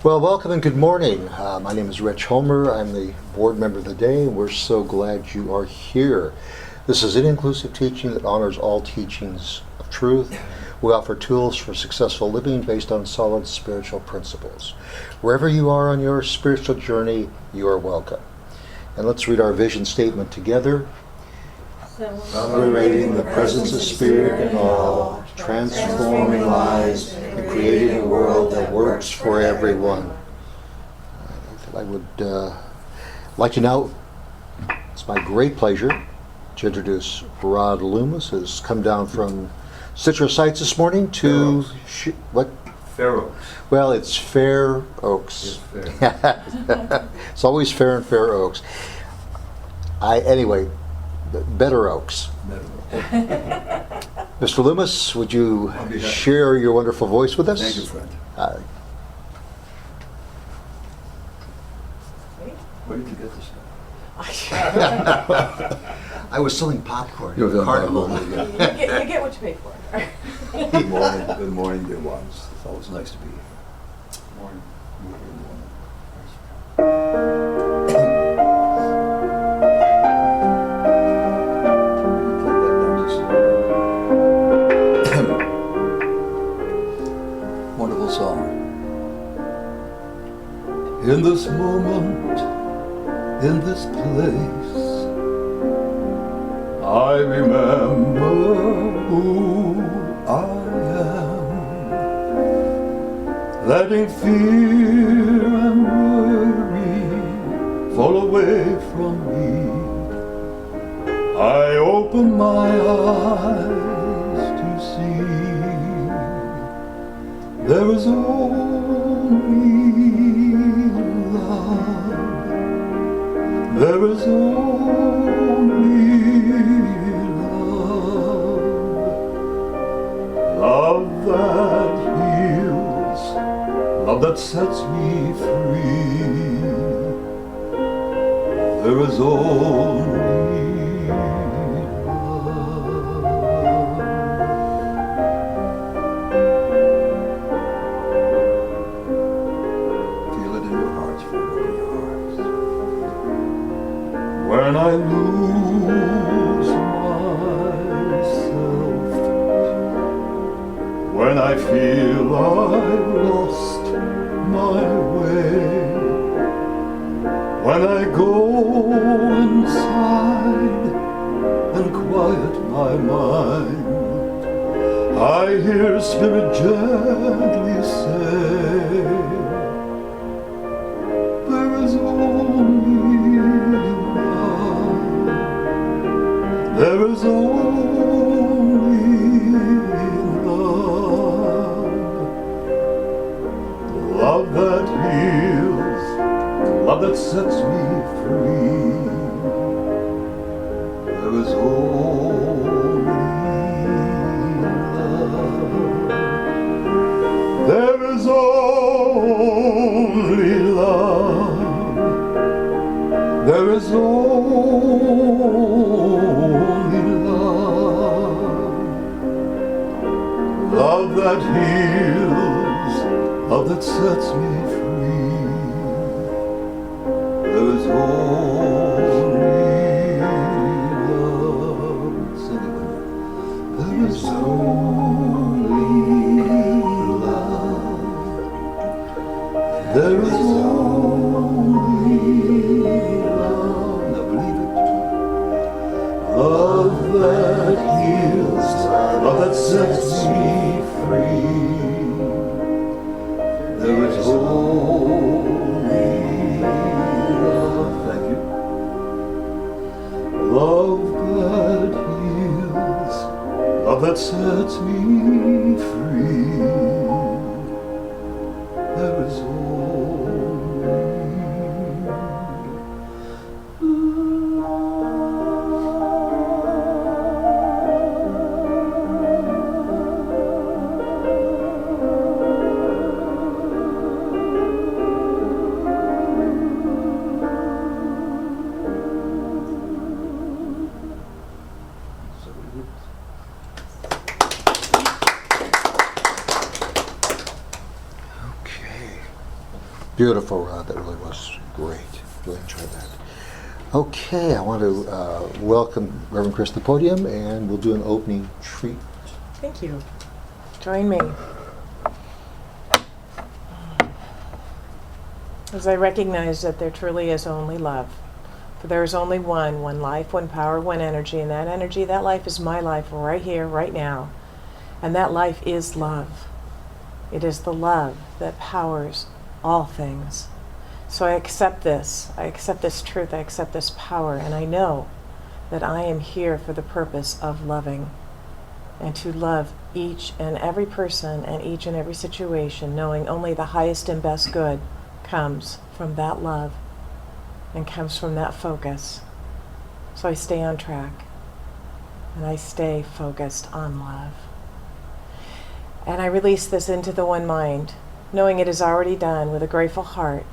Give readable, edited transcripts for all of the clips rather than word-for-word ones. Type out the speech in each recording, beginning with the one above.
Well, welcome and good morning. My name is Rich Homer. I'm the board member of the day, and we're so glad you are here. This is an inclusive teaching that honors all teachings of truth. We offer tools for successful living based on solid spiritual principles. Wherever you are on your spiritual journey, you are welcome. And let's read our vision statement together. Celebrating the presence of Spirit in all, transforming lives, and creating a world that works for everyone. I would like to now, it's my great pleasure to introduce Rod Loomis, who's come down from Citrus Heights this morning to what? Fair Oaks. Well, it's Fair Oaks. It's fair. It's always fair in Fair Oaks. Anyway, Better Oaks. Mr. Loomis, would you share your wonderful voice with us? Thank you, friend. Where did you get this stuff? I was selling popcorn. You're the Carnival. You get what you pay for. Good morning, dear ones. It's always nice to be here. Good morning. Wonderful song. In this moment, in this place, I remember who I am, letting fear and worry fall away from me. I open my eyes to see there is only love. There is only love that heals, love that sets me free. There is only love. Feel it in your hearts, feel it in your hearts. When I lose myself, when I feel I've lost my way, when I go inside and quiet my mind, I hear Spirit gently say, there is only love. There is only love that heals, love that sets me free. There is only love. There is only love. There is only love. Love that heals, love that sets me free. There is only love. Sing it with me. There is only love. There is only love. Now believe it. Love that heals, love that sets me free. There is only love. Thank you. Love that heals, love that sets me free. There is only love. Beautiful, Rod. That really was great. Really enjoyed that. Okay, I want to welcome Reverend Chris to the podium, and we'll do an opening treat. Thank you. Join me. As I recognize that there truly is only love. For there is only one life, one power, one energy, and that energy, that life is my life right here, right now. And that life is love. It is the love that powers all things. So I accept this. I accept this truth. I accept this power. And I know that I am here for the purpose of loving and to love each and every person and each and every situation, knowing only the highest and best good comes from that love and comes from that focus. So I stay on track and I stay focused on love. And I release this into the one mind, knowing it is already done with a grateful heart.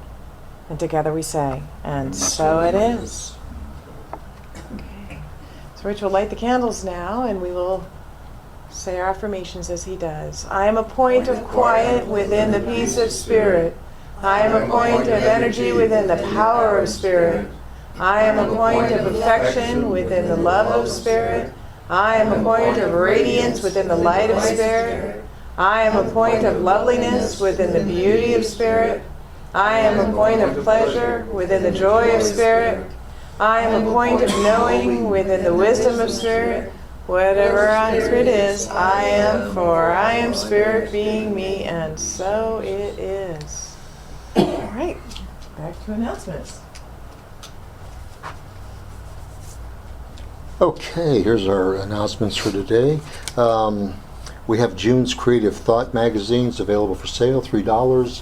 And together we say, and so it is. Okay. So Rich will light the candles now, and we will say our affirmations as he does. I am a point of quiet within the peace of spirit. I am a point of energy within the power of spirit. I am a point of affection within the love of spirit. I am a point of radiance within the light of spirit. I am a point of loveliness within the beauty of spirit. I am a point of pleasure within the joy of spirit. I am a point of knowing within the wisdom of spirit. Whatever answer it is, I am, for I am spirit being me, and so it is. All right, back to announcements. Okay, here's our announcements for today. We have June's Creative Thought magazines available for sale, $3.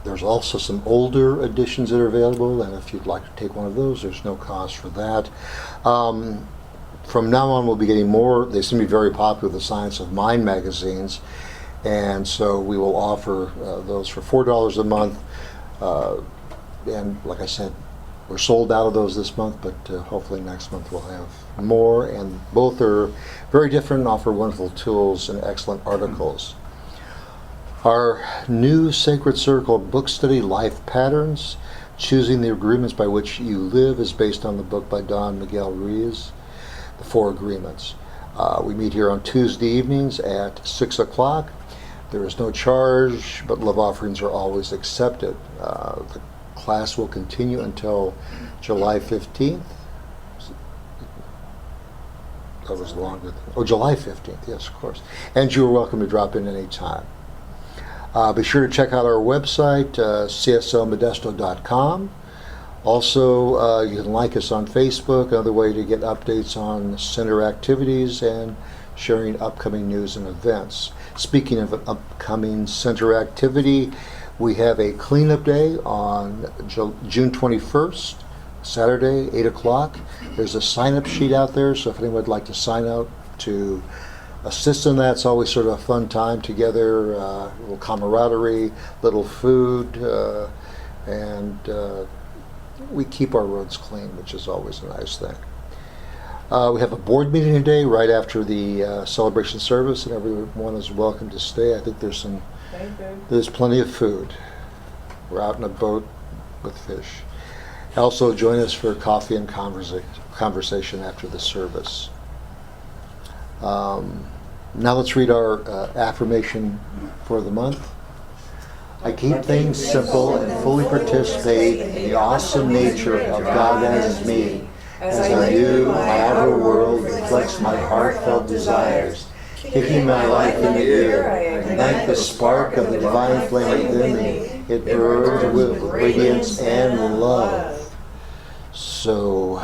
There's also some older editions that are available, and if you'd like to take one of those, there's no cost for that. From now on, we'll be getting more. They seem to be very popular, the Science of Mind magazines, and so we will offer those for $4 a month. And like I said, we're sold out of those this month, but hopefully next month we'll have more. And both are very different and offer wonderful tools and excellent articles. Our new Sacred Circle book study, Life Patterns, Choosing the Agreements by Which You Live, is based on the book by Don Miguel Ruiz, The Four Agreements. We meet here on Tuesday evenings at 6 o'clock. There is no charge, but love offerings are always accepted. The class will continue until July 15th. That was longer. July 15th, yes, of course. And you are welcome to drop in any time. Be sure to check out our website, cslmodesto.com. Also, you can like us on Facebook, another way to get updates on center activities and sharing upcoming news and events. Speaking of an upcoming center activity, we have a cleanup day on June 21st, Saturday, 8 o'clock. There's a sign-up sheet out there, so if anyone would like to sign up to assist in that, it's always sort of a fun time together, a little camaraderie, little food, and we keep our roads clean, which is always a nice thing. We have a board meeting today right after the celebration service, and everyone is welcome to stay. I think there's plenty of food. We're out in a boat with fish. Also join us for coffee and conversation after the service. Now let's read our affirmation for the month. I keep things simple and fully participate in the awesome nature of God as me. As I do, my outer world reflects my heartfelt desires. Kicking my life into gear, I ignite the spark of the divine flame within me. It burns with radiance and love. So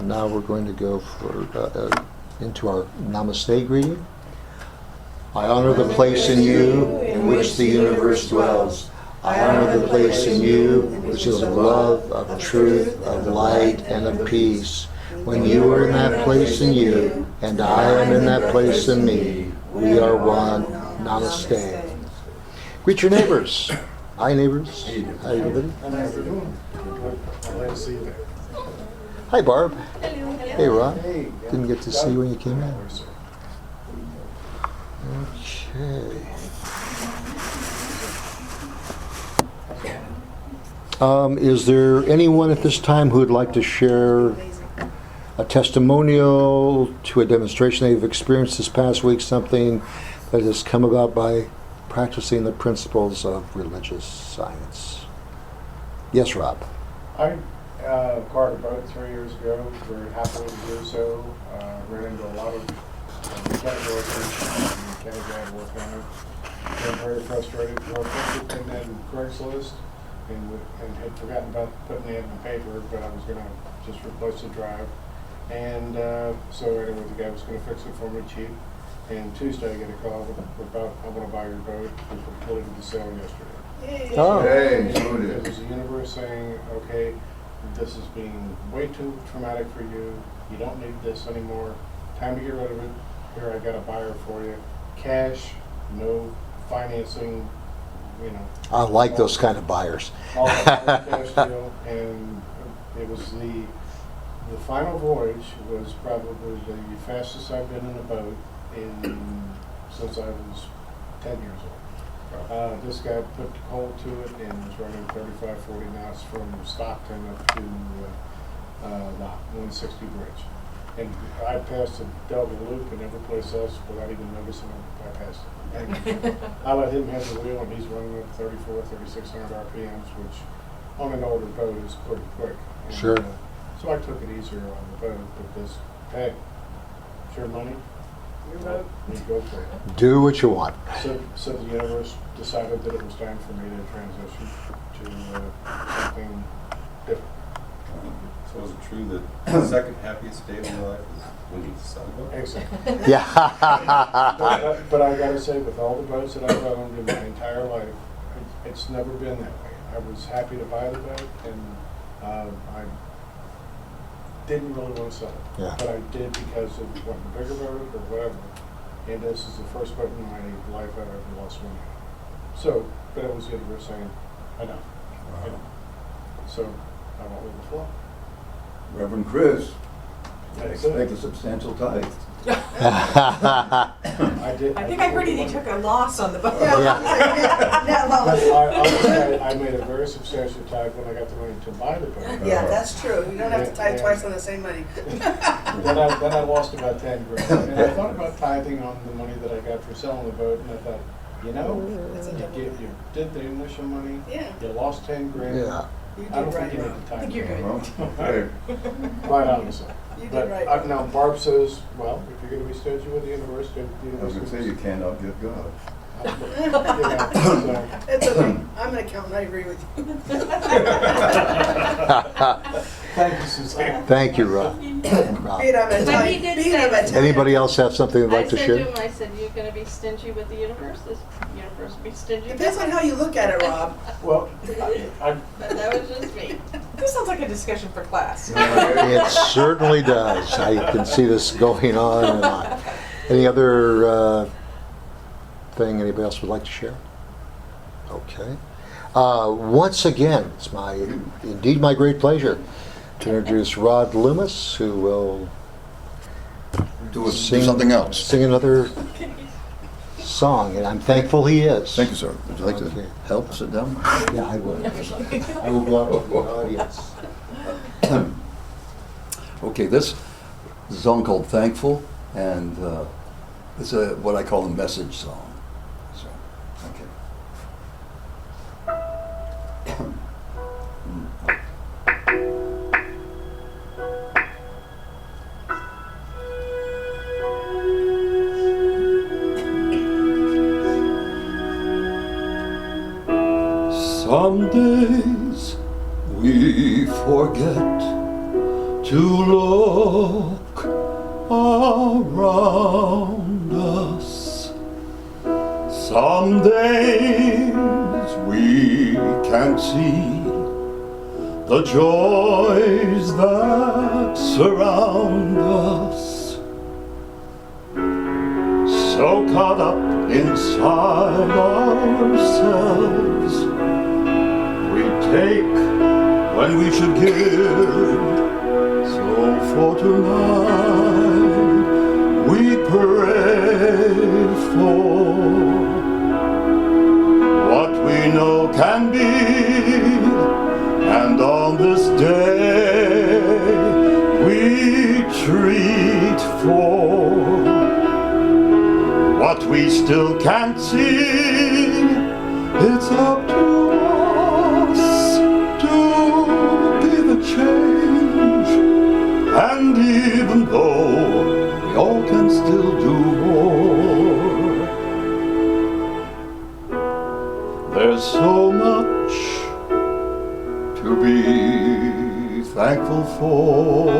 now we're going to go into our Namaste greeting. I honor the place in you in which the universe dwells. I honor the place in you which is of love, of truth, of light, and of peace. When you are in that place in you, and I am in that place in me, we are one. Namaste. Greet your neighbors. Hi, neighbors. Hi, everybody. Hi, Barb. Hey, Ron. Didn't get to see you when you came in. Okay. Is there anyone at this time who would like to share a testimonial to a demonstration they've experienced this past week, something that has come about by practicing the principles of religious science? Yes, Rob. I acquired a boat 3 years ago, very happily to do so. Ran into a lot of mechanic workers, mechanic guy working on it. Got very frustrated. Well, first putting that in Craigslist and had forgotten about putting the ad in the paper, but I was going to just replace the drive. And so anyway, the guy was going to fix it for me cheap. And Tuesday I get a call about, I want to buy your boat. We completed the sale yesterday. Oh. Hey, It was the universe saying, okay, this is being way too traumatic for you. You don't need this anymore. Time to get rid of it. Here, I got a buyer for you. Cash, no financing, you know. I like those kind of buyers. All cash deal. And it was the final voyage was probably the fastest I've been in a boat since I was 10 years old. This guy put the coal to it and was running 35, 40 knots from Stockton up to the 160 bridge. And I passed a double loop in every place else without even noticing I passed it. And I let him have the wheel, and he's running at 34, 3,600 RPMs, which on an older boat is pretty quick. And, Sure. So I took it easier on the boat because, hey, it's your money. You go for it. Do what you want. So the universe decided that it was time for me to transition to something different. So is it true that the second happiest day of your life is when you sell a boat? Exactly. Yeah. But I gotta say, with all the boats that I've owned in my entire life, it's never been that way. I was happy to buy the boat, and I didn't really want to sell it. Yeah. But I did because of wanting a bigger boat or whatever. And this is the first boat in my life I've ever lost money on. So, but it was the universe saying, I know. I know. So I went with the flow. Reverend Chris, That's expect it. a substantial tithe. I did. I think I heard he took a loss on the boat. Yeah. But I made a very substantial tithe when I got the money to buy the boat. Yeah, that's true. You don't have to tithe twice on the same money. Then I lost about 10 grand. And I thought about tithing on the money that I got for selling the boat, and I thought, you know, you did the initial money, Yeah, you lost 10 grand. Yeah. you I don't did think right, you need Rob. to I think tithe. you're good. Well, hey, Quite honestly. You did But right. now Barb says, well, if you're going to be stingy with the universe, then the I universe was gonna say, you can't outgive God. so, It's okay. I'm an accountant. I agree with you. thank you, Suzanne. Thank you, Rob. Beat him at But he time. did Beat say him at that. time. Anybody else have something they'd like to I said to share? him, I said, you're going to be stingy with the universe? This universe will be stingy with Depends on how you look at it, Rob. Well, But that was just me. This sounds like a discussion for class. It certainly does. I can see this going on and on. Any other thing anybody else would like to share? Okay. Once again, it's indeed my great pleasure to introduce Rod Loomis, who will Do something else. sing another song, and I'm thankful he is. Thank you, sir. Would you like to Okay. help sit down? Yeah, I will. I will go out to the audience. Okay, this is a song called Thankful, and it's what I call a message song. So, okay. Some days we forget to look around us. Some days we can't see the joys that surround us. So caught up inside ourselves, we take when we should give. So for tonight we pray for what we know can be we still can't see. It's up to us to be the change. And even though we all can still do more, there's so much to be thankful for.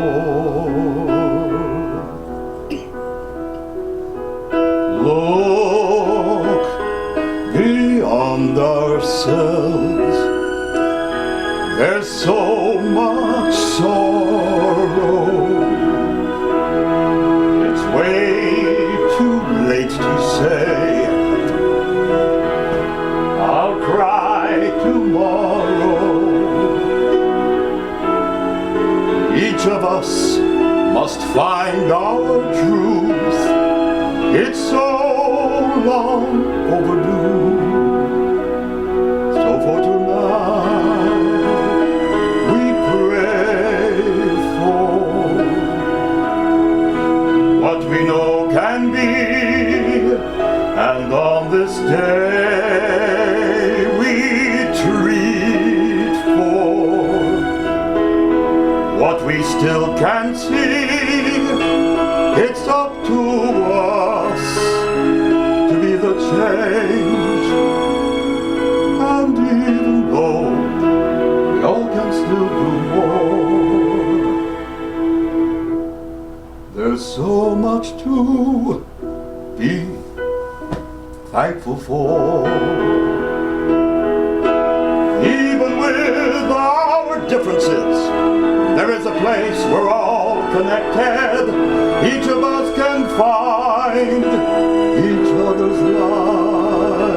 Look beyond ourselves. There's so much sorrow. It's way too late to say I'll cry tomorrow. Each of us must find our truth. It's so long overdue. So for tonight, we pray for what we know can be. And on this day, we treat for what we still can't see. It's up to us to be the change. And even though we all can still do more, there's so much to be thankful for. Even with our differences, there is a place we're all connected. Each of us can find each other's light.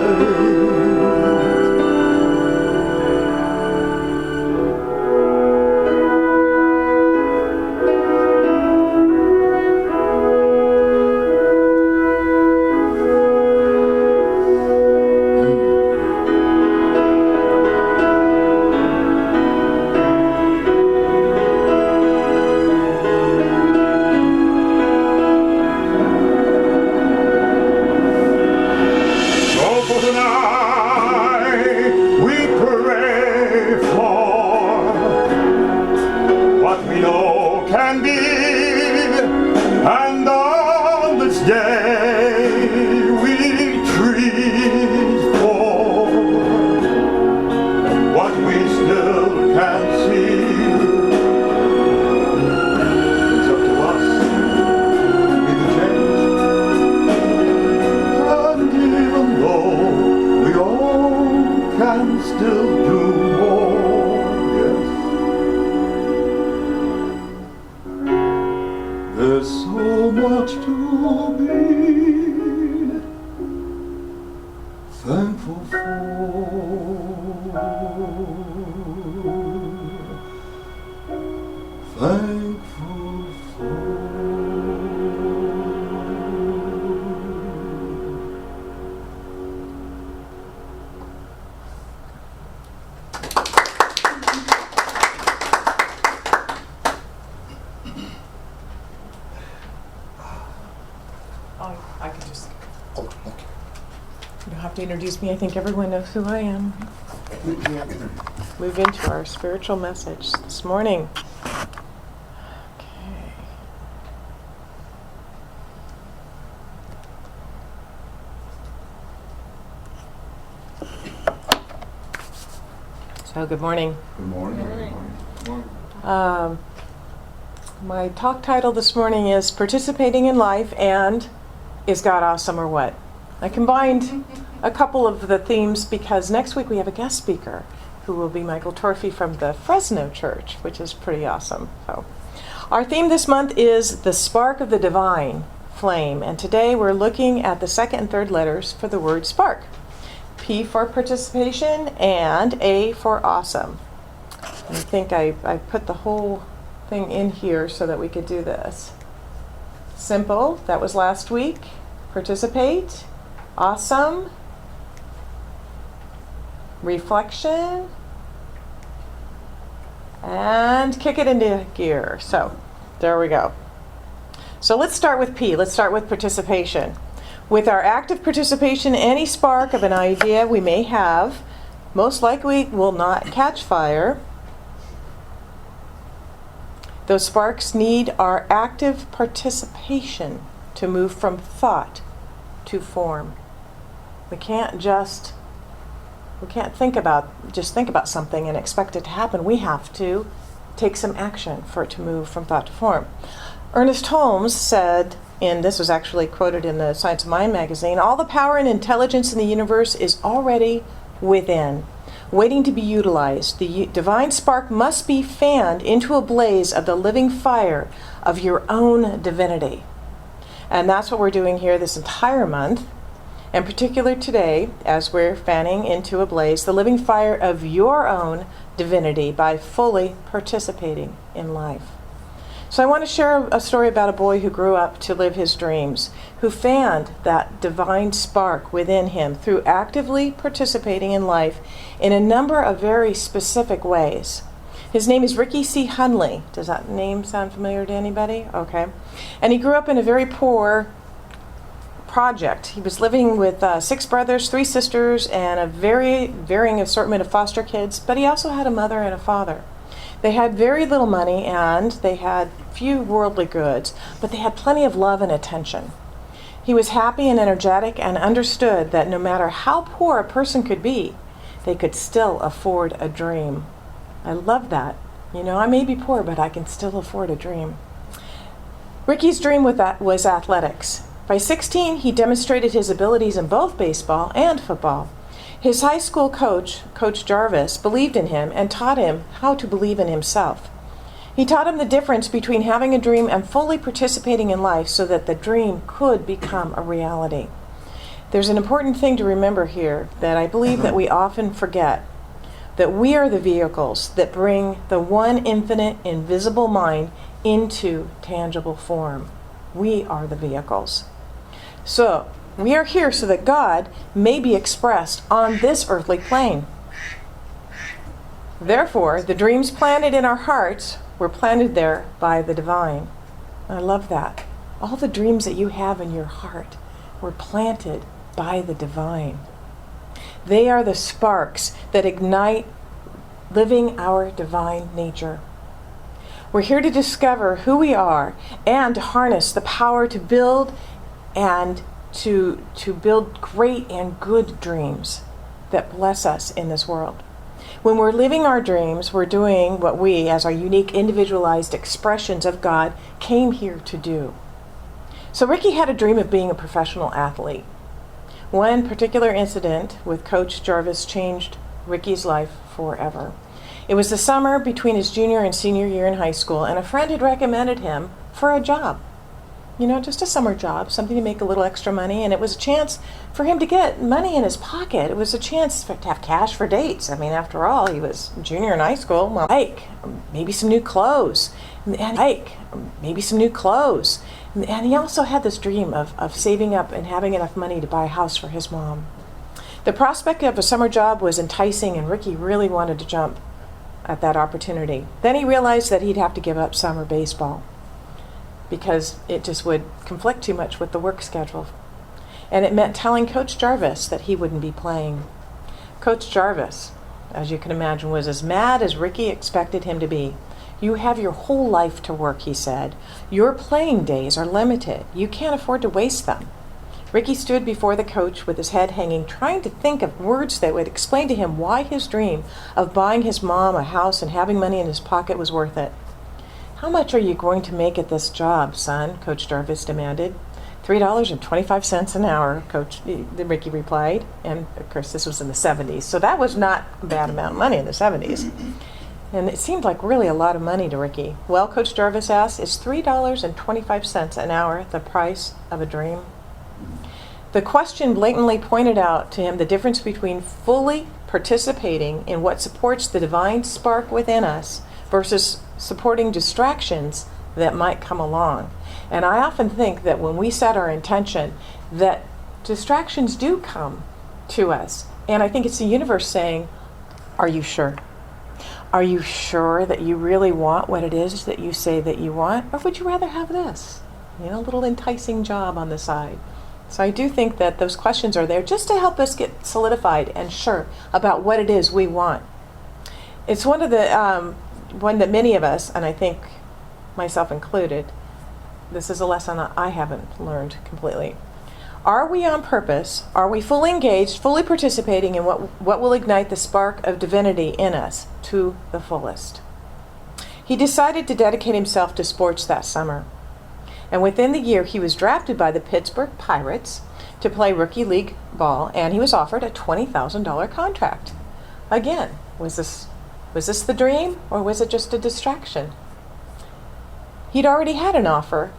I could just, Oh, okay. you don't have to introduce me. I think everyone knows who I am. Move into our spiritual message this morning. Okay. So, good morning. Good morning. My talk title this morning is Participating in Life and Is God Awesome or What? I combined a couple of the themes because next week we have a guest speaker who will be Michael Torfey from the Fresno Church, which is pretty awesome. So, our theme this month is the spark of the divine flame, and today we're looking at the second and third letters for the word spark. P for participation and A for awesome. And I think I put the whole thing in here so that we could do this. Simple, that was last week. Participate, awesome, reflection, and kick it into gear. So there we go. So let's start with P. Let's start with participation. With our active participation, any spark of an idea we may have most likely will not catch fire. Those sparks need our active participation to move from thought to form. We can't just think about something and expect it to happen. We have to take some action for it to move from thought to form. Ernest Holmes said, and this was actually quoted in the Science of Mind magazine, all the power and intelligence in the universe is already within, waiting to be utilized. The divine spark must be fanned into a blaze of the living fire of your own divinity. And that's what we're doing here this entire month, in particular today, as we're fanning into a blaze the living fire of your own divinity by fully participating in life. So I want to share a story about a boy who grew up to live his dreams, who fanned that divine spark within him through actively participating in life in a number of very specific ways. His name is Ricky C. Hunley. Does that name sound familiar to anybody? Okay. And he grew up in a very poor project. He was living with 6 brothers, 3 sisters, and a very varying assortment of foster kids, but he also had a mother and a father. They had very little money and they had few worldly goods, but they had plenty of love and attention. He was happy and energetic and understood that no matter how poor a person could be, they could still afford a dream. I love that. You know, I may be poor, but I can still afford a dream. Ricky's dream was athletics. By 16, he demonstrated his abilities in both baseball and football. His high school coach, Coach Jarvis, believed in him and taught him how to believe in himself. He taught him the difference between having a dream and fully participating in life so that the dream could become a reality. There's an important thing to remember here that I believe that we often forget, that we are the vehicles that bring the one infinite, invisible mind into tangible form. We are the vehicles. So, we are here so that God may be expressed on this earthly plane. Therefore, the dreams planted in our hearts were planted there by the divine. I love that. All the dreams that you have in your heart were planted by the divine. They are the sparks that ignite living our divine nature. We're here to discover who we are and to harness the power to build and to build great and good dreams that bless us in this world. When we're living our dreams, we're doing what we, as our unique individualized expressions of God, came here to do. So Ricky had a dream of being a professional athlete. One particular incident with Coach Jarvis changed Ricky's life forever. It was the summer between his junior and senior year in high school, and a friend had recommended him for a job. You know, just a summer job, something to make a little extra money, and it was a chance for him to get money in his pocket. It was a chance to have cash for dates. I mean, after all, he was a junior in high school. Well, maybe some new clothes. And he also had this dream of saving up and having enough money to buy a house for his mom. The prospect of a summer job was enticing, and Ricky really wanted to jump at that opportunity. Then he realized that he'd have to give up summer baseball because it just would conflict too much with the work schedule. And it meant telling Coach Jarvis that he wouldn't be playing. Coach Jarvis, as you can imagine, was as mad as Ricky expected him to be. You have your whole life to work, he said. Your playing days are limited. You can't afford to waste them. Ricky stood before the coach with his head hanging, trying to think of words that would explain to him why his dream of buying his mom a house and having money in his pocket was worth it. How much are you going to make at this job, son? Coach Jarvis demanded. $3.25 an hour, Ricky replied. And of course, this was in the 70s, so that was not a bad amount of money in the 70s. And it seemed like really a lot of money to Ricky. Well, Coach Jarvis asked, is $3.25 an hour the price of a dream? The question blatantly pointed out to him the difference between fully participating in what supports the divine spark within us versus supporting distractions that might come along. And I often think that when we set our intention, that distractions do come to us. And I think it's the universe saying, are you sure? Are you sure that you really want what it is that you say that you want? Or would you rather have this? You know, a little enticing job on the side. So I do think that those questions are there just to help us get solidified and sure about what it is we want. It's one of the one that many of us, and I think myself included, this is a lesson I haven't learned completely. Are we on purpose? Are we fully engaged, fully participating in what will ignite the spark of divinity in us to the fullest? He decided to dedicate himself to sports that summer. And within the year, he was drafted by the Pittsburgh Pirates to play rookie league ball, and he was offered a $20,000 contract. Again, was this the dream, or was it just a distraction? He'd already had an offer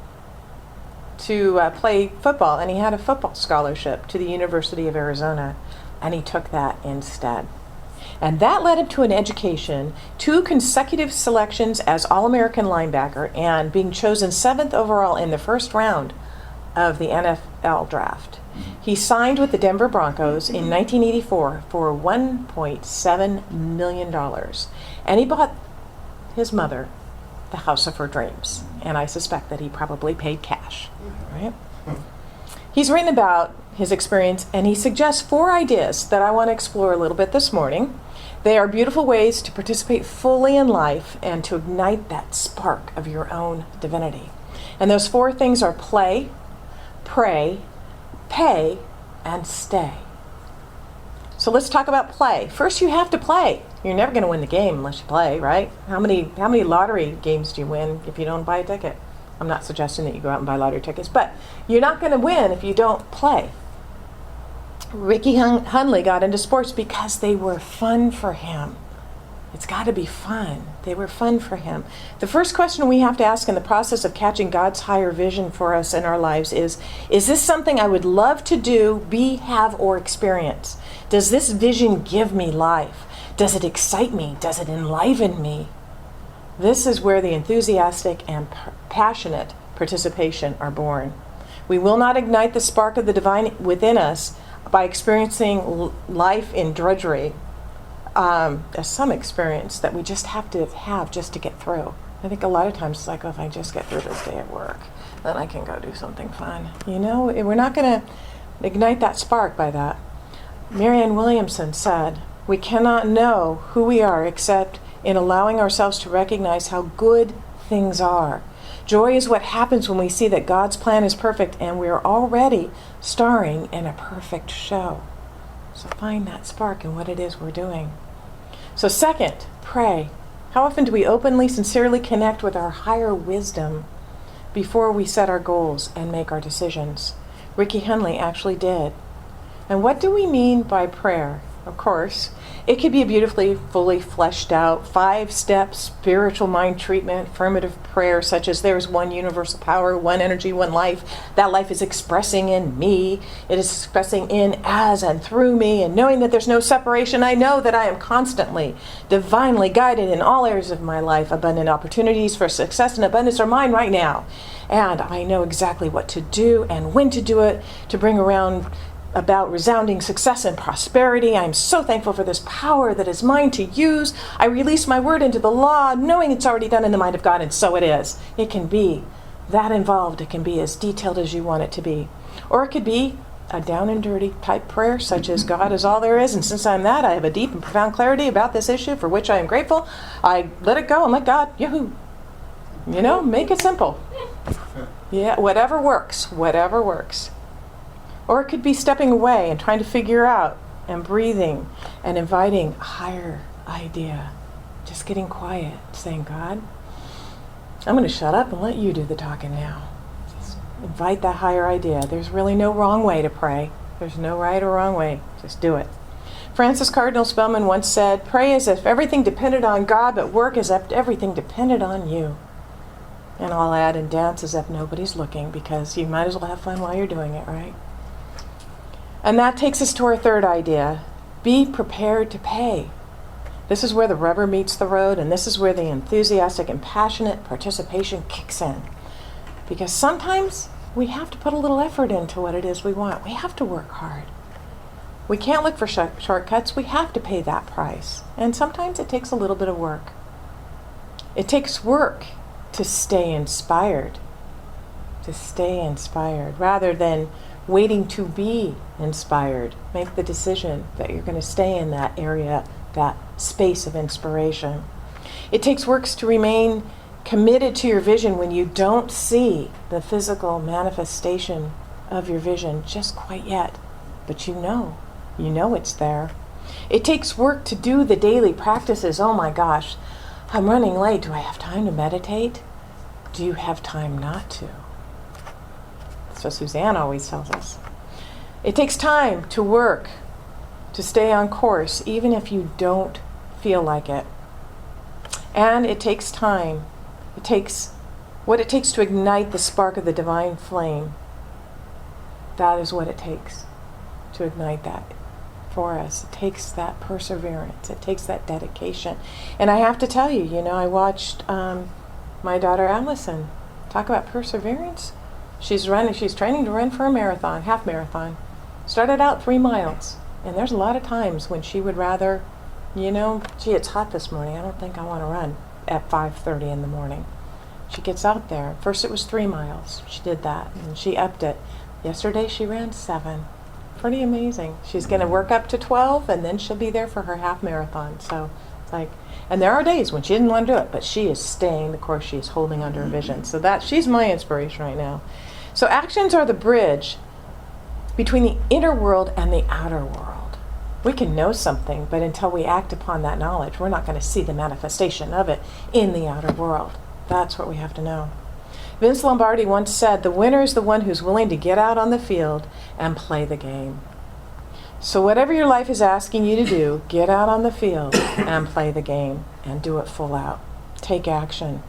to play football, and he had a football scholarship to the University of Arizona, and he took that instead. And that led him to an education, 2 consecutive selections as All-American linebacker, and being chosen 7th overall in the first round of the NFL draft. He signed with the Denver Broncos in 1984 for $1.7 million. And he bought his mother the house of her dreams. And I suspect that he probably paid cash, right? He's written about his experience, and he suggests 4 ideas that I want to explore a little bit this morning. They are beautiful ways to participate fully in life and to ignite that spark of your own divinity. And those 4 things are play, pray, pay, and stay. So let's talk about play. First, you have to play. You're never going to win the game unless you play, right? How many lottery games do you win if you don't buy a ticket? I'm not suggesting that you go out and buy lottery tickets, but you're not going to win if you don't play. Ricky Hundley got into sports because they were fun for him. It's got to be fun. They were fun for him. The first question we have to ask in the process of catching God's higher vision for us in our lives is this something I would love to do, be, have, or experience? Does this vision give me life? Does it excite me? Does it enliven me? This is where the enthusiastic and passionate participation are born. We will not ignite the spark of the divine within us by experiencing life in drudgery. There's some experience that we just have just to get through. I think a lot of times it's like, oh, if I just get through this day at work, then I can go do something fun. You know, we're not going to ignite that spark by that. Marianne Williamson said, we cannot know who we are except in allowing ourselves to recognize how good things are. Joy is what happens when we see that God's plan is perfect and we're already starring in a perfect show. So find that spark in what it is we're doing. So second, pray. How often do we openly, sincerely connect with our higher wisdom before we set our goals and make our decisions? Ricky Hundley actually did. And what do we mean by prayer? Of course, it could be a beautifully, fully fleshed out 5-step spiritual mind treatment, affirmative prayer, such as there is one universal power, one energy, one life. That life is expressing in me. It is expressing in, as, and through me. And knowing that there's no separation, I know that I am constantly, divinely guided in all areas of my life. Abundant opportunities for success and abundance are mine right now. And I know exactly what to do and when to do it to bring about resounding success and prosperity. I am so thankful for this power that is mine to use. I release my word into the law, knowing it's already done in the mind of God, and so it is. It can be that involved. It can be as detailed as you want it to be. Or it could be a down and dirty type prayer, such as God is all there is, and since I'm that, I have a deep and profound clarity about this issue for which I am grateful. I let it go and let God, yahoo. You know, make it simple. Yeah, whatever works, whatever works. Or it could be stepping away and trying to figure out and breathing and inviting a higher idea. Just getting quiet, saying, God, I'm going to shut up and let you do the talking now. Just invite that higher idea. There's really no wrong way to pray. There's no right or wrong way. Just do it. Francis Cardinal Spellman once said, pray as if everything depended on God, but work as if everything depended on you. And I'll add, and dance as if nobody's looking, because you might as well have fun while you're doing it, right? And that takes us to our third idea. Be prepared to pay. This is where the rubber meets the road, and this is where the enthusiastic and passionate participation kicks in. Because sometimes we have to put a little effort into what it is we want. We have to work hard. We can't look for shortcuts. We have to pay that price. And sometimes it takes a little bit of work. It takes work to stay inspired. To stay inspired, rather than waiting to be inspired. Make the decision that you're going to stay in that area, that space of inspiration. It takes work to remain committed to your vision when you don't see the physical manifestation of your vision just quite yet, but you know it's there. It takes work to do the daily practices. Oh my gosh, I'm running late. Do I have time to meditate? Do you have time not to? That's what Suzanne always tells us. It takes time to work, to stay on course, even if you don't feel like it. And it takes time. It takes what it takes to ignite the spark of the divine flame. That is what it takes to ignite that for us. It takes that perseverance. It takes that dedication. And I have to tell you, I watched my daughter Allison talk about perseverance. She's training to run for a marathon, half marathon. Started out 3 miles. And there's a lot of times when she would rather, gee, it's hot this morning. I don't think I want to run at 5:30 in the morning. She gets out there. First it was 3 miles. She did that and she upped it. Yesterday she ran 7. Pretty amazing. She's going to work up to 12 and then she'll be there for her half marathon. So it's like, and there are days when she didn't want to do it, but she is staying the course. She is holding under her vision. So she's my inspiration right now. So actions are the bridge between the inner world and the outer world. We can know something, but until we act upon that knowledge, we're not going to see the manifestation of it in the outer world. That's what we have to know. Vince Lombardi once said, the winner is the one who's willing to get out on the field and play the game. So whatever your life is asking you to do, get out on the field and play the game and do it full out. Take action.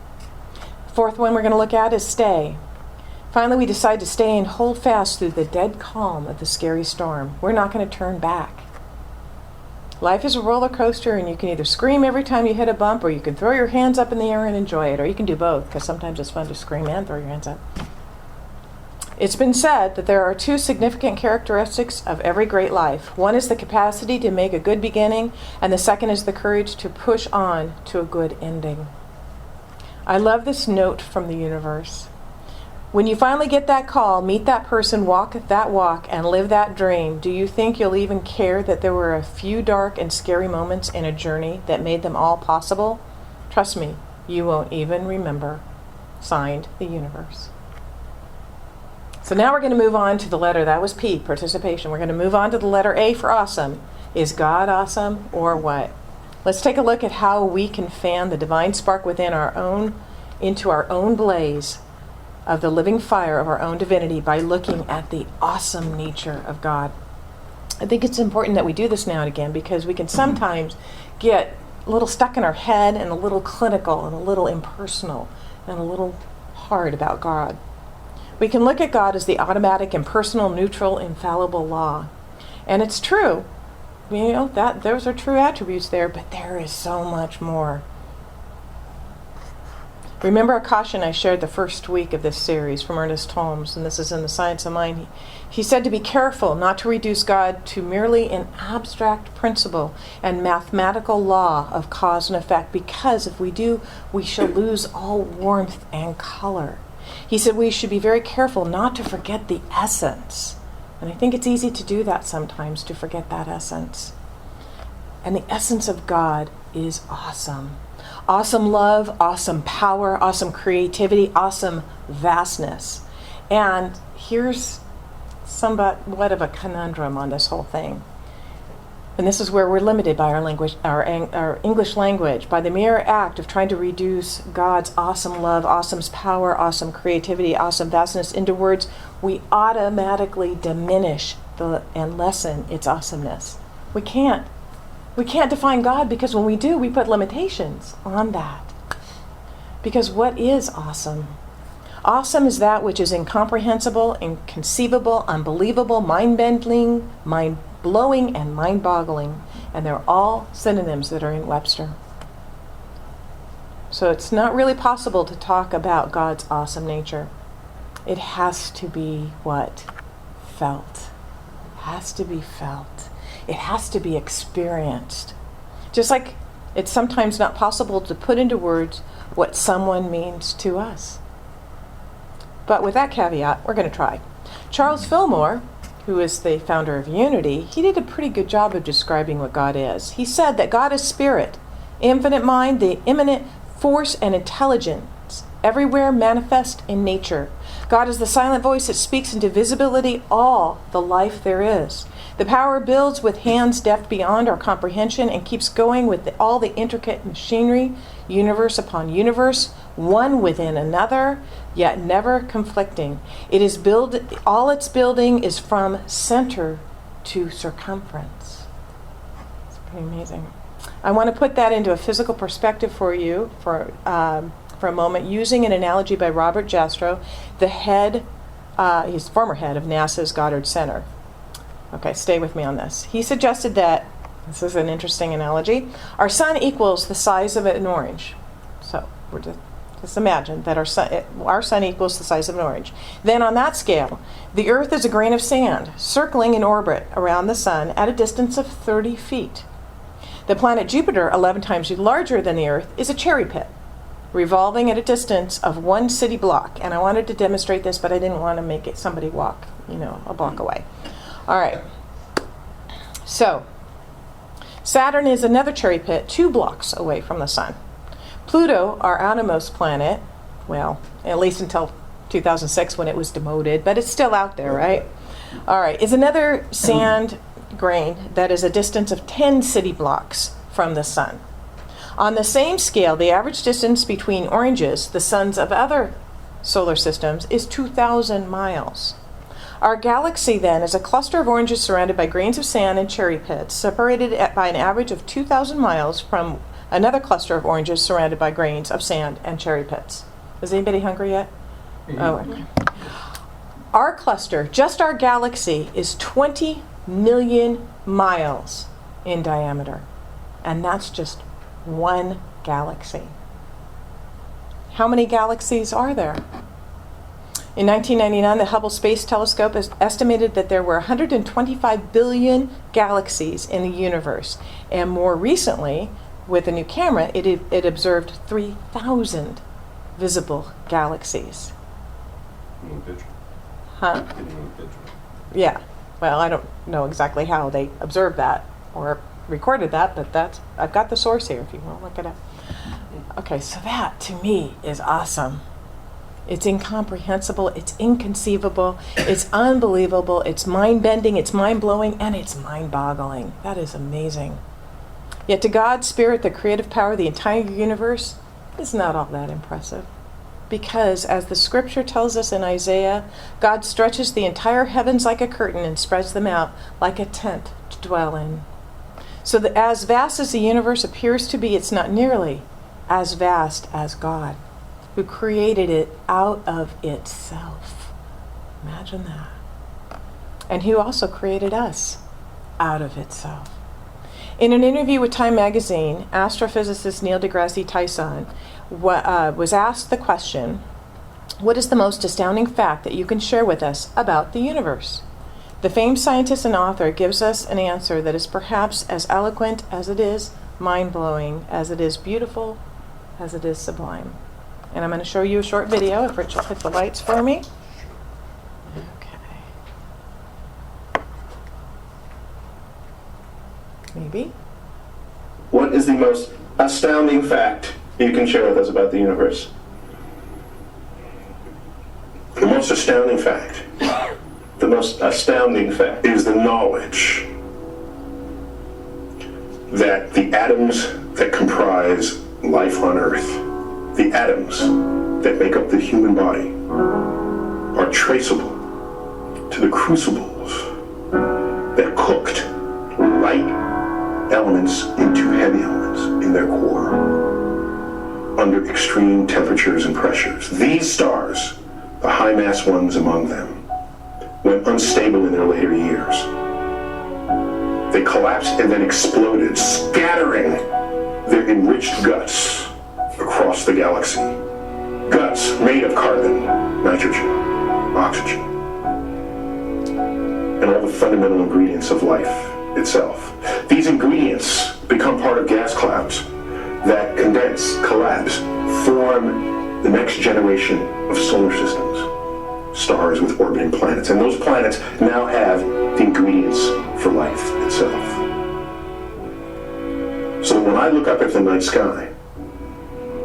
Fourth one we're going to look at is stay. Finally, we decide to stay and hold fast through the dead calm of the scary storm. We're not going to turn back. Life is a roller coaster, and you can either scream every time you hit a bump, or you can throw your hands up in the air and enjoy it, or you can do both, because sometimes it's fun to scream and throw your hands up. It's been said that there are 2 significant characteristics of every great life. One is the capacity to make a good beginning, and the second is the courage to push on to a good ending. I love this note from the universe. When you finally get that call, meet that person, walk that walk, and live that dream, do you think you'll even care that there were a few dark and scary moments in a journey that made them all possible? Trust me, you won't even remember. Signed, the universe. So now we're going to move on to the letter. That was P, participation. We're going to move on to the letter A for awesome. Is God awesome or what? Let's take a look at how we can fan the divine spark within into our own blaze of the living fire of our own divinity by looking at the awesome nature of God. I think it's important that we do this now and again because we can sometimes get a little stuck in our head and a little clinical and a little impersonal and a little hard about God. We can look at God as the automatic, impersonal, neutral, infallible law. And it's true. That those are true attributes there, but there is so much more. Remember a caution I shared the first week of this series from Ernest Holmes, and this is in The Science of Mind. He said to be careful not to reduce God to merely an abstract principle and mathematical law of cause and effect, because if we do, we shall lose all warmth and color. He said we should be very careful not to forget the essence. And I think it's easy to do that sometimes, to forget that essence. And the essence of God is awesome. Awesome love, awesome power, awesome creativity, awesome vastness. And here's somewhat of a conundrum on this whole thing. And this is where we're limited by our language, our English language. By the mere act of trying to reduce God's awesome love, awesome power, awesome creativity, awesome vastness into words, we automatically diminish and lessen its awesomeness. We can't define God, because when we do, we put limitations on that. Because what is awesome? Awesome is that which is incomprehensible, inconceivable, unbelievable, mind-bending, mind-blowing, and mind-boggling. And they're all synonyms that are in Webster. So it's not really possible to talk about God's awesome nature. It has to be what? Felt. It has to be felt. It has to be experienced. Just like it's sometimes not possible to put into words what someone means to us. But with that caveat, we're going to try. Charles Fillmore, who is the founder of Unity, he did a pretty good job of describing what God is. He said that God is spirit, infinite mind, the immanent force and intelligence, everywhere manifest in nature. God is the silent voice that speaks into visibility all the life there is. The power builds with hands deft beyond our comprehension and keeps going with all the intricate machinery, universe upon universe, one within another, yet never conflicting. All it's building is from center to circumference. It's pretty amazing. I want to put that into a physical perspective for you for a moment, using an analogy by Robert Jastrow, he's former head of NASA's Goddard Center. Okay, stay with me on this. He suggested that, this is an interesting analogy, our sun equals the size of an orange. So we're just imagine that our sun equals the size of an orange. Then on that scale, the Earth is a grain of sand circling in orbit around the sun at a distance of 30 feet. The planet Jupiter, 11 times larger than the Earth, is a cherry pit, revolving at a distance of 1 city block. And I wanted to demonstrate this, but I didn't want to make it somebody walk, a block away. All right. So, Saturn is another cherry pit 2 blocks away from the sun. Pluto, our outermost planet, well, at least until 2006 when it was demoted, but it's still out there, right? All right, is another sand grain that is a distance of 10 city blocks from the sun. On the same scale, the average distance between oranges, the suns of other solar systems, is 2,000 miles. Our galaxy, then, is a cluster of oranges surrounded by grains of sand and cherry pits, separated by an average of 2,000 miles from another cluster of oranges surrounded by grains of sand and cherry pits. Is anybody hungry yet? Oh, okay. Our cluster, just our galaxy, is 20 million miles in diameter. And that's just one galaxy. How many galaxies are there? In 1999, the Hubble Space Telescope has estimated that there were 125 billion galaxies in the universe. And more recently, with a new camera, it observed 3,000 visible galaxies. In the picture. Huh? In the picture. Yeah. Well, I don't know exactly how they observed that or recorded that, but I've got the source here if you want to look it up. Okay, so that to me is awesome. It's incomprehensible, it's inconceivable, it's unbelievable, it's mind-bending, it's mind-blowing, and it's mind-boggling. That is amazing. Yet to God's Spirit, the creative power of the entire universe, is not all that impressive. Because, as the scripture tells us in Isaiah, God stretches the entire heavens like a curtain and spreads them out like a tent to dwell in. So that as vast as the universe appears to be, it's not nearly as vast as God, who created it out of itself. Imagine that. And who also created us out of itself. In an interview with Time magazine, astrophysicist Neil deGrasse Tyson was asked the question, what is the most astounding fact that you can share with us about the universe? The famed scientist and author gives us an answer that is perhaps as eloquent as it is mind-blowing, as it is beautiful, as it is sublime. And I'm going to show you a short video, if Rich will hit the lights for me. Okay. Maybe. What is the most astounding fact you can share with us about the universe? The most astounding fact is the knowledge that the atoms that comprise life on Earth, the atoms that make up the human body, are traceable to the crucibles that cooked light elements into heavy elements in their core under extreme temperatures and pressures. These stars, the high mass ones among them, went unstable in their later years. They collapsed and then exploded, scattering their enriched guts across the galaxy. Guts made of carbon, nitrogen, oxygen, and all the fundamental ingredients of life itself. These ingredients become part of gas clouds that condense, collapse, form the next generation of solar systems. stars with orbiting planets. And those planets now have the ingredients for life itself. So when I look up at the night sky,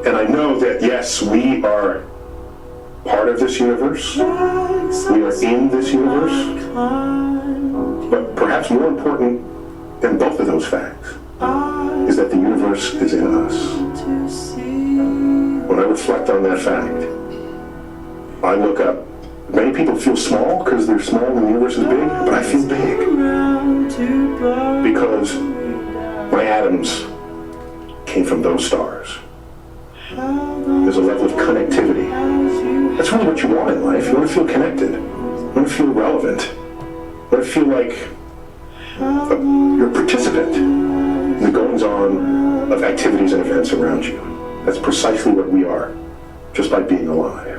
and I know that, yes, we are part of this universe, we are in this universe, but perhaps more important than both of those facts is that the universe is in us. When I reflect on that fact, I look up. Many people feel small because they're small and the universe is big, but I feel big because my atoms came from those stars. There's a level of connectivity. That's really what you want in life. You want to feel connected. You want to feel relevant. You want to feel like you're a participant in the goings-on of activities and events around you. That's precisely what we are, just by being alive.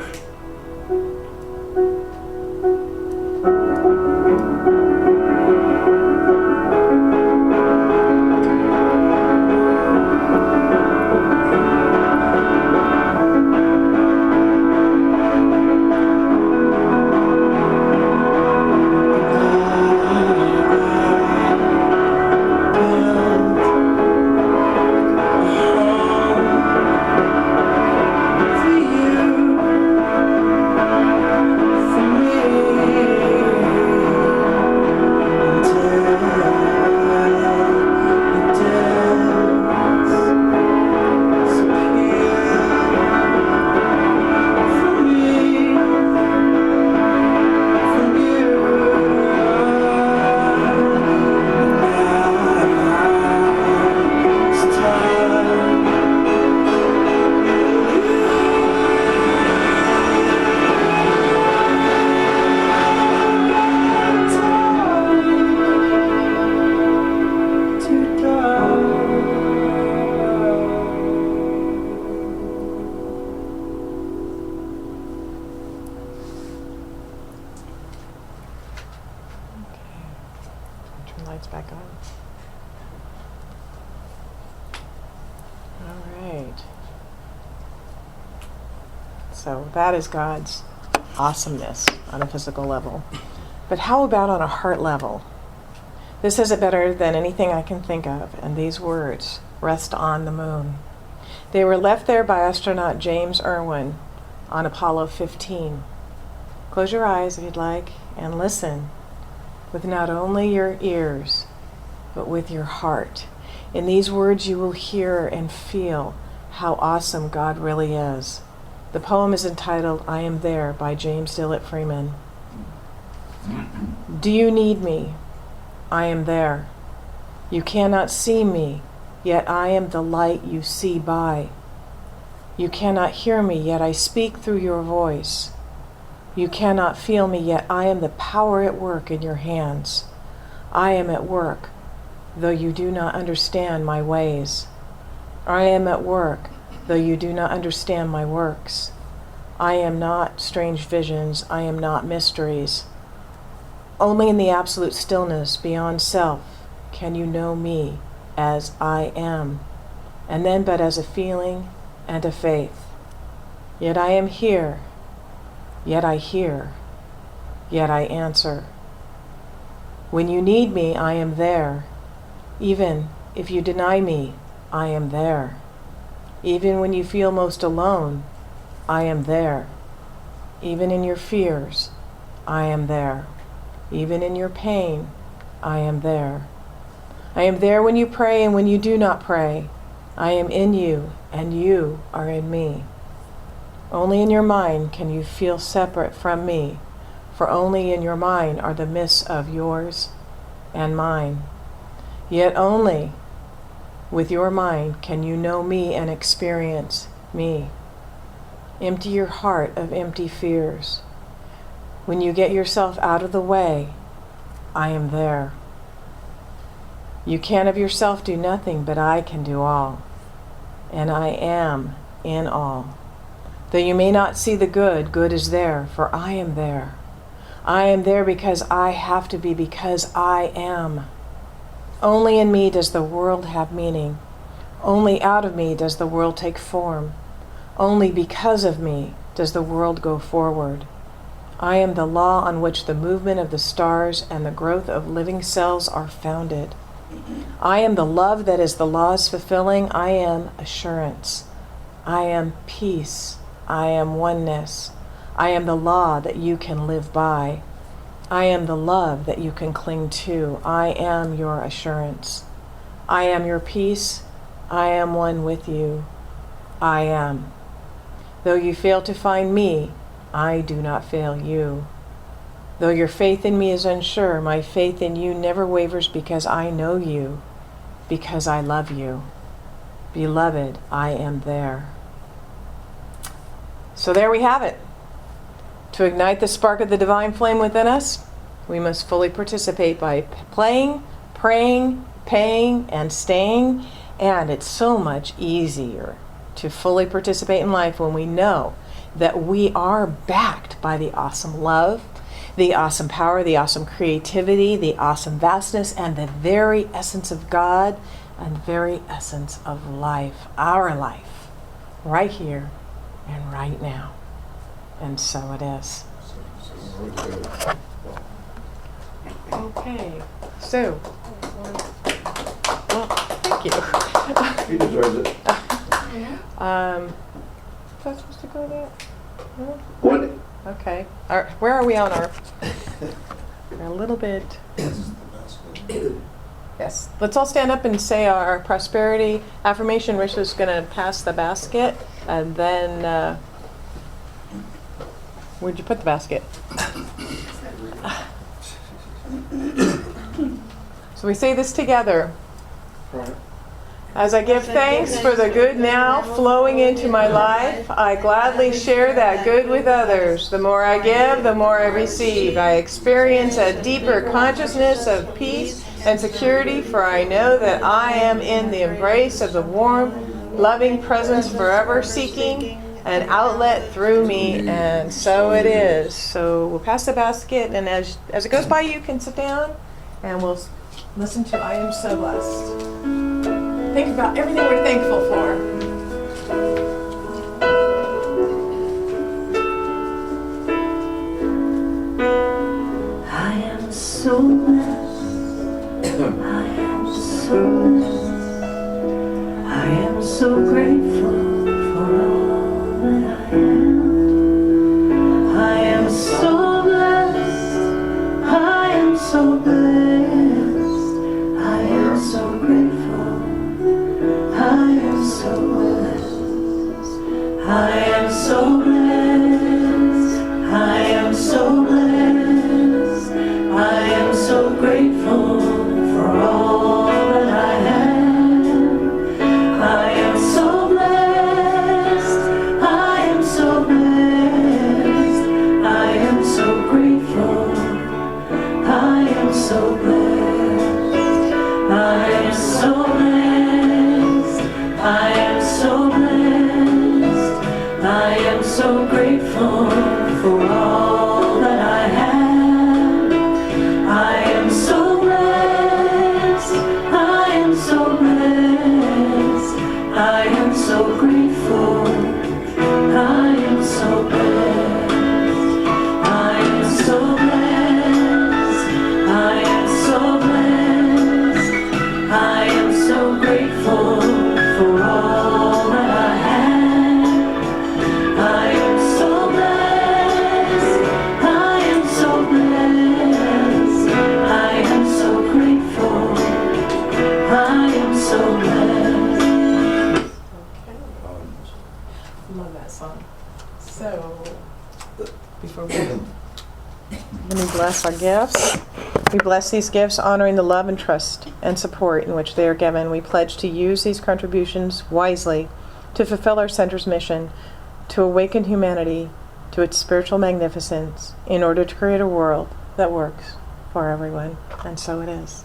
Turn the lights back on. All right. So that is God's awesomeness on a physical level. But how about on a heart level? This is it better than anything I can think of, and these words rest on the moon. They were left there by astronaut James Irwin on Apollo 15. Close your eyes if you'd like and listen with not only your ears, but with your heart. In these words you will hear and feel how awesome God really is. The poem is entitled I Am There by James Dillett Freeman. Do you need me? I am there. You cannot see me, yet I am the light you see by. You cannot hear me, yet I speak through your voice. You cannot feel me, yet I am the power at work in your hands. I am at work, though you do not understand my ways. I am at work, though you do not understand my works. I am not strange visions, I am not mysteries. Only in the absolute stillness beyond self can you know me as I am, and then but as a feeling and a faith. Yet I am here, yet I hear, yet I answer. When you need me, I am there. Even if you deny me, I am there. Even when you feel most alone, I am there. Even in your fears, I am there. Even in your pain, I am there. I am there when you pray and when you do not pray. I am in you and you are in me. Only in your mind can you feel separate from me, for only in your mind are the mists of yours and mine. Yet only with your mind can you know me and experience me. Empty your heart of empty fears. When you get yourself out of the way, I am there. You can of yourself do nothing, but I can do all. And I am in all. Though you may not see the good, good is there, for I am there. I am there because I have to be, because I am. Only in me does the world have meaning. Only out of me does the world take form. Only because of me does the world go forward. I am the law on which the movement of the stars and the growth of living cells are founded. I am the love that is the law's fulfilling. I am assurance. I am peace. I am oneness. I am the law that you can live by. I am the love that you can cling to. I am your assurance. I am your peace. I am one with you. I am. Though you fail to find me, I do not fail you. Though your faith in me is unsure, my faith in you never wavers because I know you, because I love you. Beloved, I am there. So there we have it. To ignite the spark of the divine flame within us, we must fully participate by playing, praying, paying, and staying. And it's so much easier to fully participate in life when we know that we are backed by the awesome love, the awesome power, the awesome creativity, the awesome vastness, and the very essence of God and very essence of life, our life, right here and right now. And so it is. Okay, so, well, thank you. He deserves it. Is that supposed to go there? No? What? Okay. Where are we on our? We're a little bit. Yes. Let's all stand up and say our prosperity affirmation. Rich is going to pass the basket, and then where'd you put the basket? So we say this together. Right. As I give thanks for the good now flowing into my life, I gladly share that good with others. The more I give, the more I receive. I experience a deeper consciousness of peace and security, for I know that I am in the embrace of the warm, loving presence forever seeking an outlet through me, and so it is. So we'll pass the basket, and as it goes by, you can sit down, and we'll listen to I Am So Blessed. Think about everything we're thankful for. I am so blessed. I am so blessed. I am so grateful for all that I am. I am so blessed. I am so blessed. I am so grateful. I am so blessed. I am so blessed. I am so blessed. I am so grateful for all that I have. I am so blessed. I am so blessed. I am so grateful. I am so blessed. I am so blessed. I am so blessed. I am so grateful for all that I have. I am so blessed. I am so blessed. I am so grateful. I am so blessed. I am so blessed. I am so blessed. I am so grateful for all that I have. I am so blessed. I am so blessed. I am so grateful. I am so blessed. Okay. Love that song. So, before we let me bless our gifts. We bless these gifts, honoring the love and trust and support in which they are given. We pledge to use these contributions wisely to fulfill our center's mission, to awaken humanity to its spiritual magnificence in order to create a world that works for everyone. And so it is.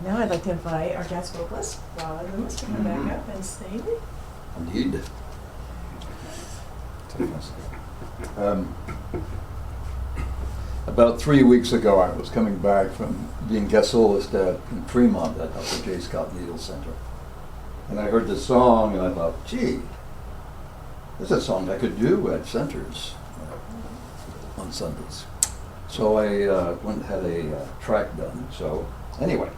Now I'd like to invite our guest vocalist, Rod Loomis, to come back up and sing. Indeed. About 3 weeks ago, I was coming back from being guest soloist in Fremont at Dr. J. Scott Needle Center. And I heard this song, and I thought, gee, this is a song I could do at centers on on Sundays. So I went and had a track done. So anyway,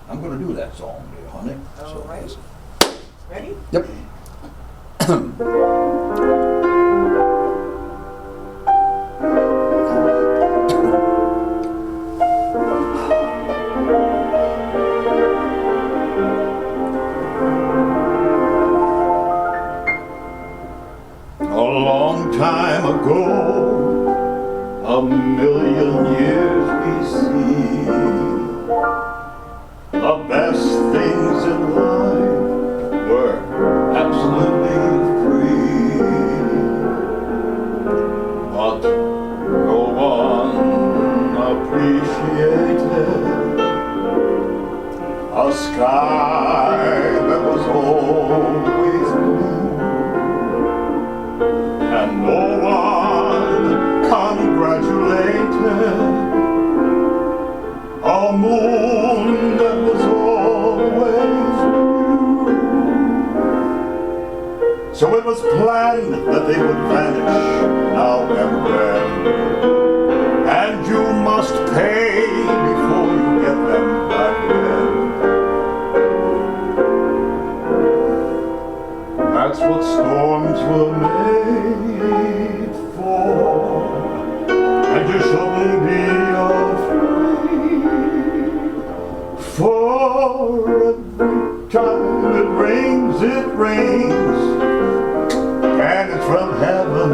I'm going to do that song, dear honey. So All right. listen. Ready? Yep. A long time ago, a million years BC, the best things in life were absolutely free. But no one appreciated a sky that was always blue. And no one congratulated a moon that was always new. So it was planned that they would vanish now and then, and you must pay before you get them back again. That's what storms were made for, and you shouldn't be afraid. For every time it rains, and it's from heaven.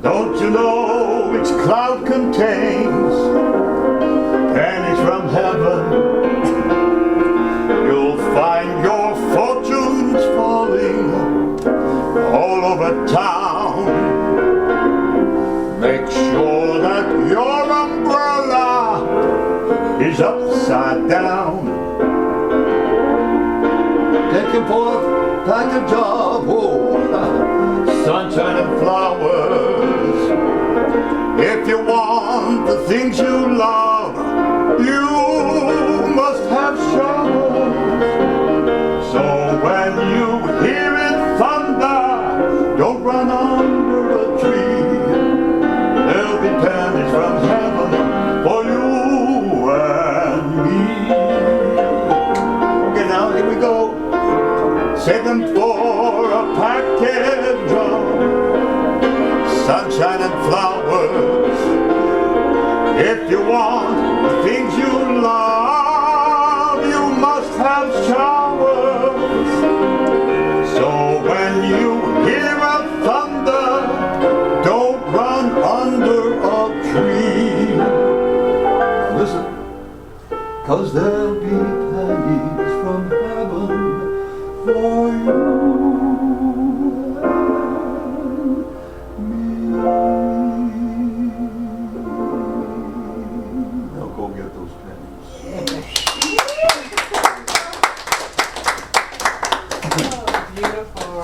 Don't you know each cloud contains pennies from heaven? You'll find your fortunes falling all over town. Make sure that your umbrella is upside down. Take him for a package of sunshine and flowers. If you want the things you love, you must have showers. So when you hear it thunder, don't run under a tree. There'll be pennies from heaven for you and me. Okay, now here we go. Save them for a package of sunshine and flowers. If you want the things you love, you must have showers. So when you hear a thunder, don't run under a tree. Now listen, 'cause there'll be pennies from heaven for you and me. Now go get those pennies. Oh, beautiful,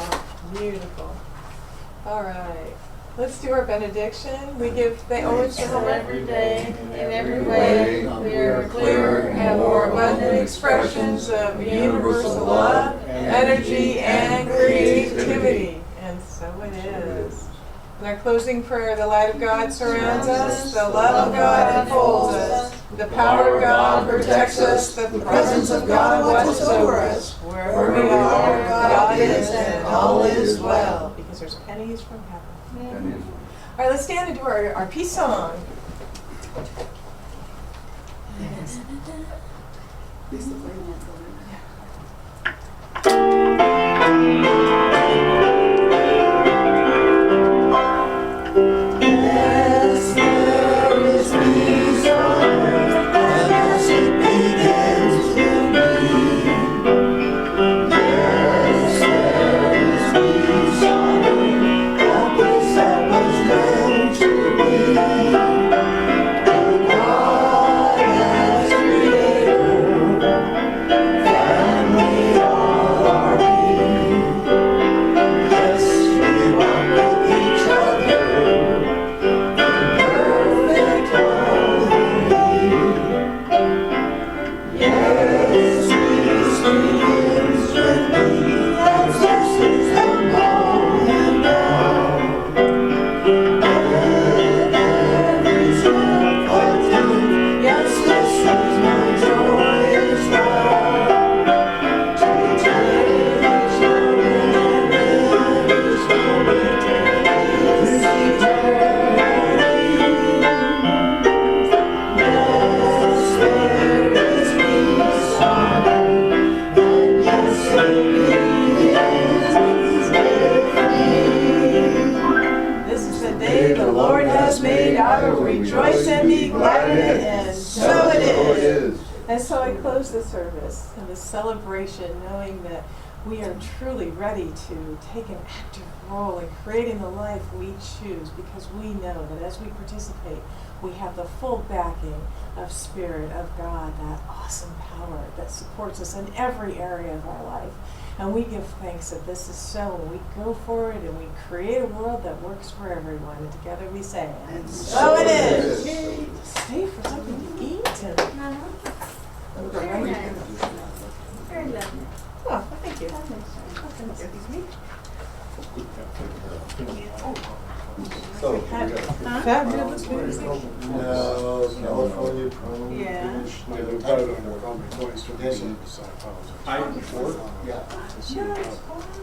beautiful. All right, let's do our benediction. We give thanks to So Homer. every day, in every way, we are clearer and more abundant expressions of universal love, energy, and creativity. And so it is. In our closing prayer, the light of God surrounds us, the love of God enfolds us, the power of God protects us, the presence of God watches over us. Wherever we are, God is, and all is well. Because there's pennies from heaven. Pennies. All right, let's stand and do our peace song. Yes, there is peace on earth, and as it begins with me. Yes, there is peace on earth, a peace that was meant to be. God as creator, And so I close the service and the celebration knowing that we are truly ready to take an active role in creating the life we choose, because we know that as we participate, we have the full backing of Spirit, of God, that awesome power that supports us in every area of our life. And we give thanks that this is so, and we go forward and we create a world that works for everyone. And together we say, and so it is. Stay for something to eat. And Very nice. Very lovely. oh, thank you. Excuse me. So, we got Fabulous music. No, California probably Yeah. finished. My new brother called me twice to this, so I apologize. Yeah.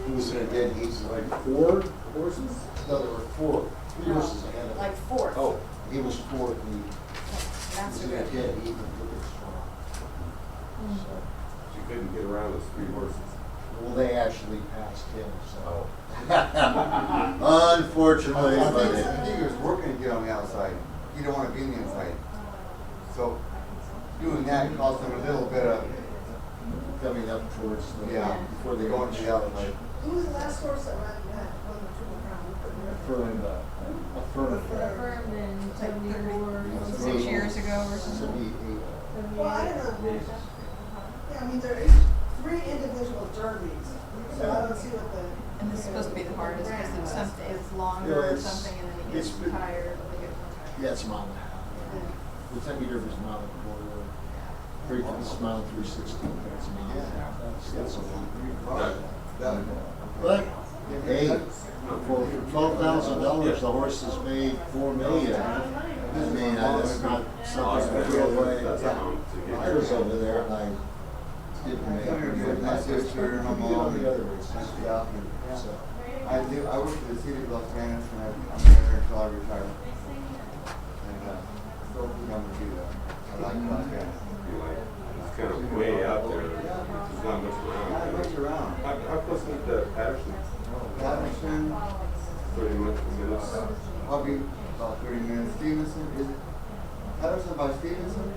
He was in Then he's like, four horses? no, there were four. Three horses ahead of him. Like fourth. Oh, He was fourth, and he That's was in good. a dead even look at strong. So, she couldn't get around those three horses. well, they actually passed him, so. Oh. Unfortunately, I but think he was working to get on the outside. He didn't want to be on the inside. So doing that cost him a little bit of, coming up towards the, yeah, before they going went to the outside. Who was the last horse that won the Triple Crown? a firm, Confirmed in 74, Yeah. 6 years ago or something. 78. Well, I don't know. Yeah, I mean, there is 3 individual derbies, so I don't see what the. And this is supposed to be the hardest because it's something, it's longer Yeah, or it's- something, and then it gets it's been- tired. They get more tired. Yeah, it's a mile and a half. The Kentucky Derby is a mile and a quarter. It's a mile and 3/16, but it's a mile and a half. That's a lot. But, hey, for $12,000, the horses made $4 million. I mean, that's not something I feel like. I was over there and I didn't make it. My sister, my I did on mom, the other races. and stuff. So, I work for the city of Los Angeles, and I'm there until I retire. And so I'm gonna do that. I like Los Angeles. You're like, it's kind of way out there. There's not much around. Not much around. How close is the Patterson? Patterson, 30 minutes. probably about 30 minutes. Stevenson, is it Patterson by Stevenson?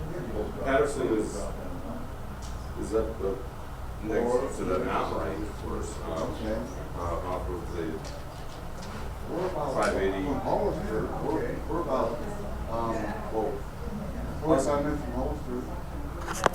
Patterson is up the next to the mountain range, of course. Okay. Off of the We're about 580. from Hollister. We're about, well, 45 minutes from Hollister.